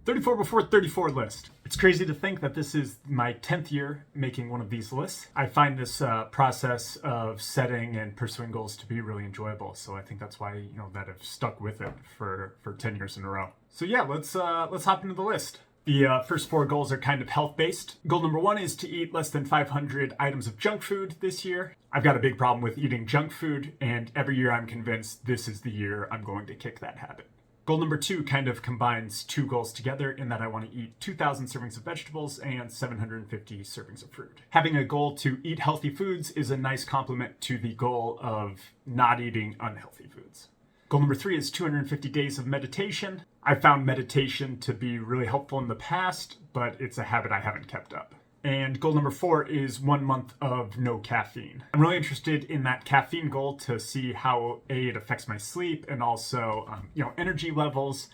34 before 34 list. It's crazy to think that this is my 10th year making one of these lists. I find this process of setting and pursuing goals to be really enjoyable. So I think that's why, that I've stuck with it for 10 years in a row. So yeah, let's hop into the list. The first 4 goals are kind of health-based. Goal number 1 is to eat less than 500 items of junk food this year. I've got a big problem with eating junk food, and every year I'm convinced this is the year I'm going to kick that habit. Goal number 2 kind of combines 2 goals together in that I want to eat 2,000 servings of vegetables and 750 servings of fruit. Having a goal to eat healthy foods is a nice complement to the goal of not eating unhealthy foods. Goal number 3 is 250 days of meditation. I found meditation to be really helpful in the past, but it's a habit I haven't kept up. And goal number 4 is 1 month of no caffeine. I'm really interested in that caffeine goal to see how it affects my sleep and also, energy levels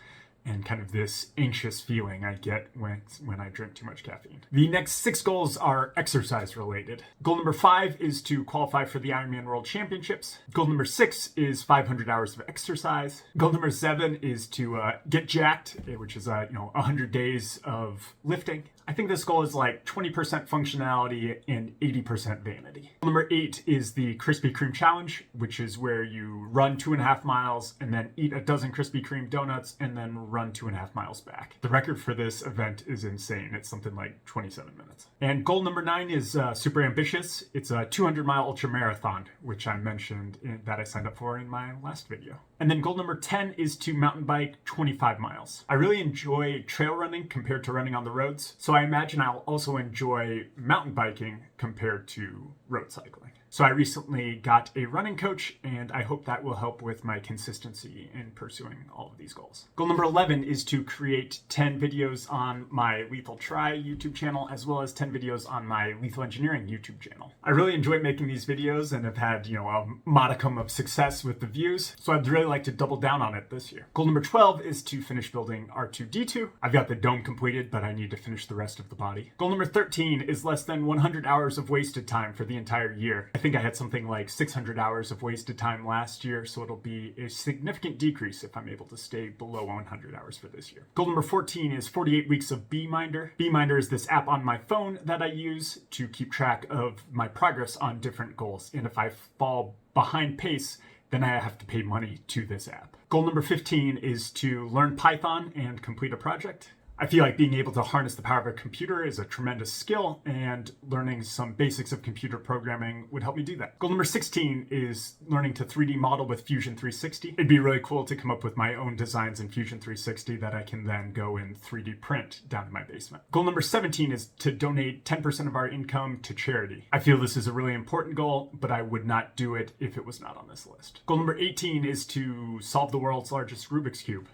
and kind of this anxious feeling I get when I drink too much caffeine. The next 6 goals are exercise related. Goal number 5 is to qualify for the Ironman World Championships. Goal number 6 is 500 hours of exercise. Goal number 7 is to get jacked, which is 100 days of lifting. I think this goal is like 20% functionality and 80% vanity. Goal number 8 is the Krispy Kreme challenge, which is where you run 2.5 miles and then eat a dozen Krispy Kreme donuts and then run 2.5 miles back. The record for this event is insane. It's something like 27 minutes. And goal number 9 is super ambitious. It's a 200-mile ultra marathon, which I mentioned that I signed up for in my last video. And then goal number 10 is to mountain bike 25 miles. I really enjoy trail running compared to running on the roads, so I imagine I'll also enjoy mountain biking compared to road cycling. So I recently got a running coach, and I hope that will help with my consistency in pursuing all of these goals. Goal number 11 is to create 10 videos on my Lethal Try YouTube channel, as well as 10 videos on my Lethal Engineering YouTube channel. I really enjoy making these videos and have had, a modicum of success with the views, so I'd really like to double down on it this year. Goal number 12 is to finish building R2-D2. I've got the dome completed, but I need to finish the rest of the body. Goal number 13 is less than 100 hours of wasted time for the entire year. I think I had something like 600 hours of wasted time last year, so it'll be a significant decrease if I'm able to stay below 100 hours for this year. Goal number 14 is 48 weeks of Beeminder. Beeminder is this app on my phone that I use to keep track of my progress on different goals. And if I fall behind pace, then I have to pay money to this app. Goal number 15 is to learn Python and complete a project. I feel like being able to harness the power of a computer is a tremendous skill, and learning some basics of computer programming would help me do that. Goal number 16 is learning to 3D model with Fusion 360. It'd be really cool to come up with my own designs in Fusion 360 that I can then go and 3D print down in my basement. Goal number 17 is to donate 10% of our income to charity. I feel this is a really important goal, but I would not do it if it was not on this list. Goal number 18 is to solve the world's largest Rubik's Cube.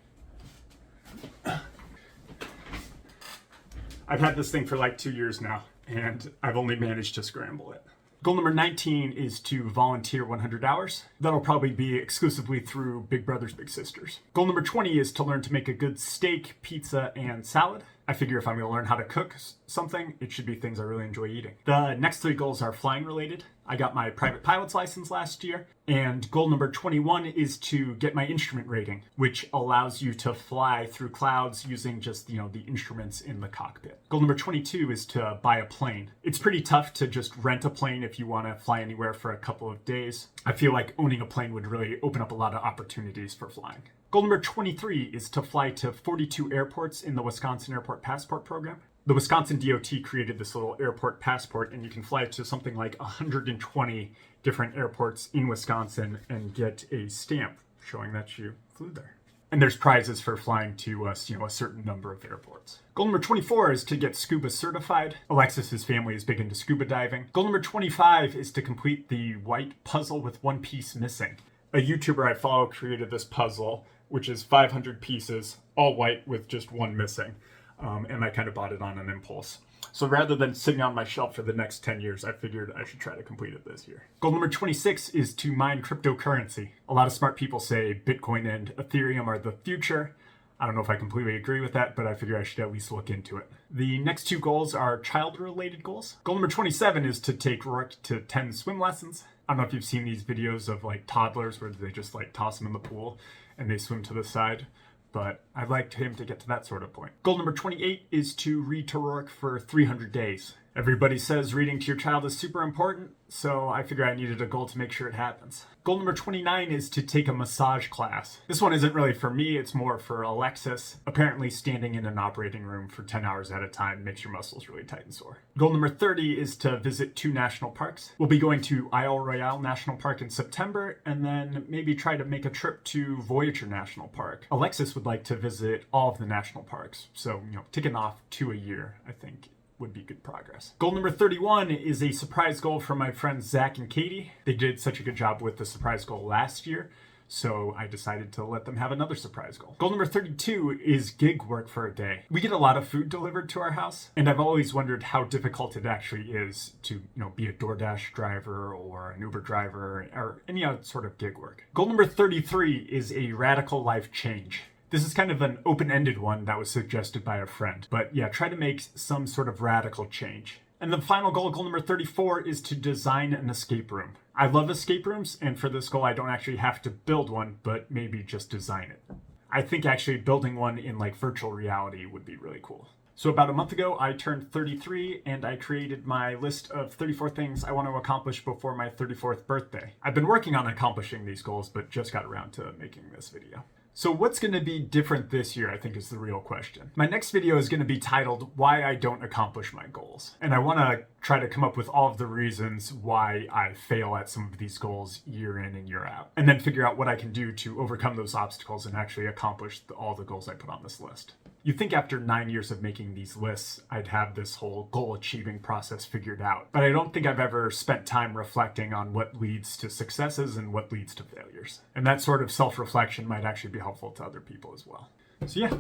I've had this thing for like 2 years now, and I've only managed to scramble it. Goal number 19 is to volunteer 100 hours. That'll probably be exclusively through Big Brothers Big Sisters. Goal number 20 is to learn to make a good steak, pizza, and salad. I figure if I'm going to learn how to cook something, it should be things I really enjoy eating. The next 3 goals are flying related. I got my private pilot's license last year, and goal number 21 is to get my instrument rating, which allows you to fly through clouds using just, the instruments in the cockpit. Goal number 22 is to buy a plane. It's pretty tough to just rent a plane if you want to fly anywhere for a couple of days. I feel like owning a plane would really open up a lot of opportunities for flying. Goal number 23 is to fly to 42 airports in the Wisconsin Airport Passport Program. The Wisconsin DOT created this little airport passport, and you can fly to something like 120 different airports in Wisconsin and get a stamp showing that you flew there. And there's prizes for flying to a certain number of airports. Goal number 24 is to get scuba certified. Alexis's family is big into scuba diving. Goal number 25 is to complete the white puzzle with one piece missing. A YouTuber I follow created this puzzle, which is 500 pieces, all white with just one missing. And I kind of bought it on an impulse. So rather than sitting on my shelf for the next 10 years, I figured I should try to complete it this year. Goal number 26 is to mine cryptocurrency. A lot of smart people say Bitcoin and Ethereum are the future. I don't know if I completely agree with that, but I figure I should at least look into it. The next 2 goals are child-related goals. Goal number 27 is to take Rourke to 10 swim lessons. I don't know if you've seen these videos of like toddlers where they just like toss them in the pool and they swim to the side. but I'd like him to get to that sort of point. Goal number 28 is to read to Rourke for 300 days. Everybody says reading to your child is super important, so I figured I needed a goal to make sure it happens. Goal number 29 is to take a massage class. This one isn't really for me, it's more for Alexis. Apparently standing in an operating room for 10 hours at a time makes your muscles really tight and sore. Goal number 30 is to visit 2 national parks. We'll be going to Isle Royale National Park in September, and then maybe try to make a trip to Voyager National Park. Alexis would like to visit all of the national parks, so, ticking off 2 a year, I think, would be good progress. Goal number 31 is a surprise goal from my friends Zach and Katie. They did such a good job with the surprise goal last year, so I decided to let them have another surprise goal. Goal number 32 is gig work for a day. We get a lot of food delivered to our house, and I've always wondered how difficult it actually is to, be a DoorDash driver or an Uber driver or any other sort of gig work. Goal number 33 is a radical life change. This is kind of an open-ended one that was suggested by a friend. But yeah, try to make some sort of radical change. And the final goal, goal number 34, is to design an escape room. I love escape rooms, and for this goal I don't actually have to build one, but maybe just design it. I think actually building one in virtual reality would be really cool. So about a month ago, I turned 33, and I created my list of 34 things I want to accomplish before my 34th birthday. I've been working on accomplishing these goals, but just got around to making this video. So what's going to be different this year, I think, is the real question. My next video is going to be titled, Why I Don't Accomplish My Goals. And I want to try to come up with all of the reasons why I fail at some of these goals year in and year out. And then figure out what I can do to overcome those obstacles and actually accomplish all the goals I put on this list. You'd think after 9 years of making these lists, I'd have this whole goal achieving process figured out. But I don't think I've ever spent time reflecting on what leads to successes and what leads to failures. And that sort of self-reflection might actually be helpful to other people as well. So yeah,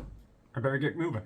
I better get moving.